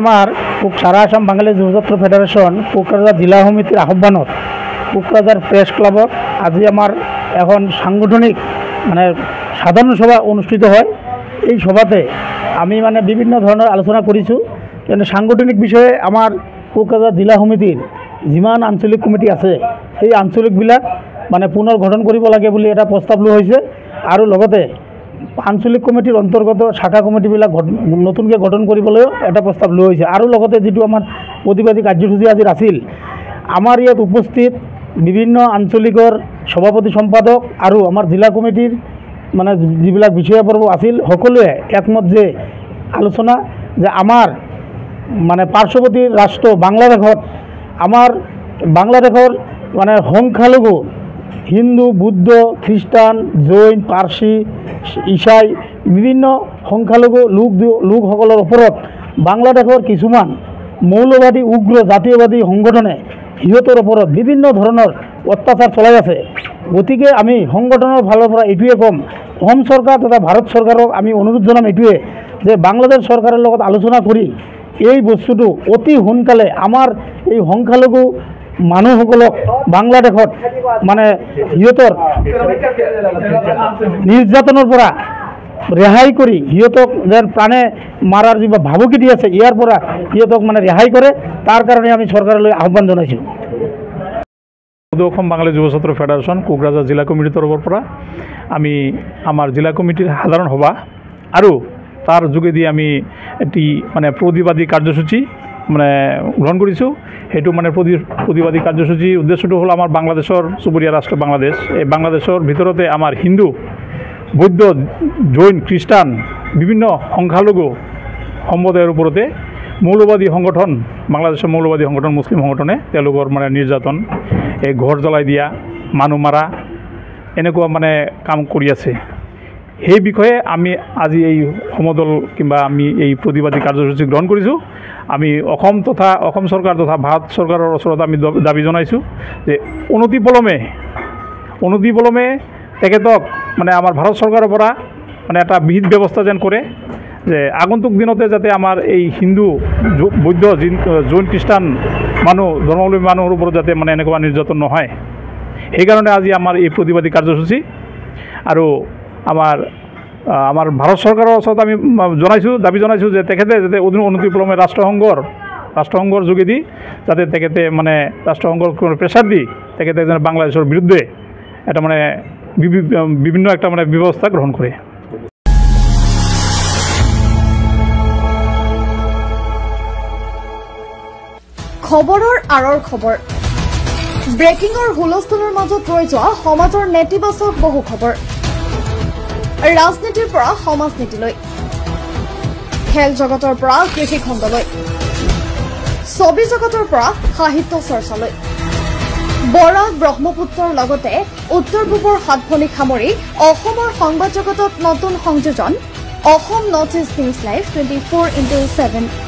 আমার সারা আসাম বাঙালি যুবছাত্র ফেডারেশন কোকরাঝার জিলা সমিতির আহ্বানত কোকরাঝার প্রেস ক্লাবত আজি আমার এখন সাংগঠনিক মানে সাধারণ সভা অনুষ্ঠিত হয়। এই সভাতে আমি মানে বিভিন্ন ধরনের আলোচনা করেছো, কিন্তু সাংগঠনিক বিষয়ে আমার কোকরাঝার জিলা সমিতির যিমান আঞ্চলিক কমিটি আছে সেই আঞ্চলিকবিলাক মানে পুনৰ গঠন কৰিব লাগে বুলি এটা প্ৰস্তাৱ লোৱা হৈছে। আৰু লগতে আঞ্চলিক কমিটিৰ অন্তৰ্গত শাখা কমিটিবিলাক নতুনকৈ গঠন কৰিবলৈও এটা প্ৰস্তাৱ লোৱা হৈছে। আৰু লগতে যিটো আমাৰ প্ৰতিবাদী কাৰ্যসূচী আজি আছিল, আমাৰ ইয়াত উপস্থিত বিভিন্ন আঞ্চলিকৰ সভাপতি সম্পাদক আৰু আমাৰ জিলা কমিটিৰ মানে যিবিলাক বিষয়বৰ্গ আছিল সকলোৱে একমত যে আলোচনা যে আমাৰ মানে পাৰ্শ্বৱৰ্তী ৰাষ্ট্ৰ বাংলাদেশত আমাৰ বাংলাদেশৰ মানে সংখ্যালঘু হিন্দু, বুদ্ধ, খ্ৰীষ্টান, জৈন, পাৰ্চী, ইছাই বিভিন্ন সংখ্যালঘু লোকসকলৰ ওপৰত বাংলাদেশৰ কিছুমান মৌলবাদী উগ্ৰ জাতীয়বাদী সংগঠনে সিহঁতৰ ওপৰত বিভিন্ন ধৰণৰ অত্যাচাৰ চলাই আছে। গতিকে আমি সংগঠনৰ ফালৰ পৰা এইটোৱে ক'ম, অসম চৰকাৰ তথা ভাৰত চৰকাৰক আমি অনুৰোধ জনাম এইটোৱে যে বাংলাদেশ চৰকাৰৰ লগত আলোচনা কৰি এই বস্তুটো অতি সোনকালে আমাৰ এই সংখ্যালঘু মানুহসকলক বাংলাদেশত মানে সিহঁতৰ নিৰ্যাতনৰ পৰা ৰেহাই কৰি সিহঁতক যেন প্ৰাণে মাৰাৰ যিবা ভাবুকি দি আছে ইয়াৰ পৰা সিহঁতক মানে ৰেহাই কৰে, তাৰ কাৰণে আমি চৰকাৰলৈ আহ্বান জনাইছোঁ। অসম বাঙালি যুৱ ছাত্ৰ ফেডাৰেশ্যন কোকৰাঝাৰ জিলা কমিটিৰ তৰফৰ পৰা আমি আমাৰ জিলা কমিটিৰ সাধাৰণ সভা আৰু তাৰ যোগেদি আমি এটি মানে প্ৰতিবাদী কাৰ্যসূচী মানে গ্ৰহণ কৰিছোঁ। সেইটো মানে প্ৰতিবাদী কাৰ্যসূচীৰ উদ্দেশ্যটো হ'ল আমাৰ বাংলাদেশৰ চুবুৰীয়া ৰাষ্ট্ৰ বাংলাদেশ, এই বাংলাদেশৰ ভিতৰতে আমাৰ হিন্দু, বৌদ্ধ, জৈন, খ্ৰীষ্টান বিভিন্ন সংখ্যালঘু সম্প্ৰদায়ৰ ওপৰতে মৌলবাদী সংগঠন বাংলাদেশৰ মৌলবাদী সংগঠন মুছলিম সংগঠনে তেওঁলোকৰ মানে নিৰ্যাতন, এই ঘৰ জ্বলাই দিয়া, মানুহ মাৰা এনেকুৱা মানে কাম কৰি আছে। সেই বিষয়ে আমি আজি এই সমদল কিংবা আমি এই প্ৰতিবাদী কাৰ্যসূচী গ্ৰহণ কৰিছোঁ। আমি অসম চৰকাৰ তথা ভাৰত চৰকাৰৰ ওচৰত আমি দাবী জনাইছোঁ যে অনতিপলমে তেখেতক মানে আমাৰ ভাৰত চৰকাৰৰ পৰা মানে এটা বিহিত ব্যৱস্থা যেন কৰে যে আগন্তুক দিনতে যাতে আমাৰ এই হিন্দু, বৌদ্ধ, জৈন, খ্ৰীষ্টান মানুহ ধৰ্মাৱলম্বী মানুহৰ ওপৰত যাতে মানে এনেকুৱা নিৰ্যাতন নহয়, সেইকাৰণে আজি আমাৰ এই প্ৰতিবাদী কাৰ্যসূচী। আৰু আমাৰ ভাৰত চৰকাৰৰ ওচৰত আমি দাবী জনাইছোঁ যে তেখেতে যাতে অনতিপলমে ৰাষ্ট্ৰসংঘৰ যোগেদি যাতে তেখেতে মানে ৰাষ্ট্ৰসংঘৰ প্ৰেছাৰ দি তেখেতে যেন বাংলাদেশৰ বিৰুদ্ধে এটা মানে বিভিন্ন একটা মানে ব্যৱস্থা গ্ৰহণ কৰে। খবৰৰ আঁৰৰ খবৰ, ব্ৰেকিঙৰ হুলস্থুলৰ মাজত ৰৈ যোৱা সমাজৰ নেতিবাচক বহু খবৰ, ৰাজনীতিৰ পৰা সমাজ নীতিলৈ, খেল জগতৰ পৰা কৃষি খণ্ডলৈ, ছবি জগতৰ পৰা সাহিত্য চৰ্চালৈ, বৰাক ব্ৰহ্মপুত্ৰৰ লগতে উত্তৰ পূবৰ সাতভনীক সামৰি অসমৰ সংবাদ জগতত নতুন সংযোজন Assam north east news live 24/7।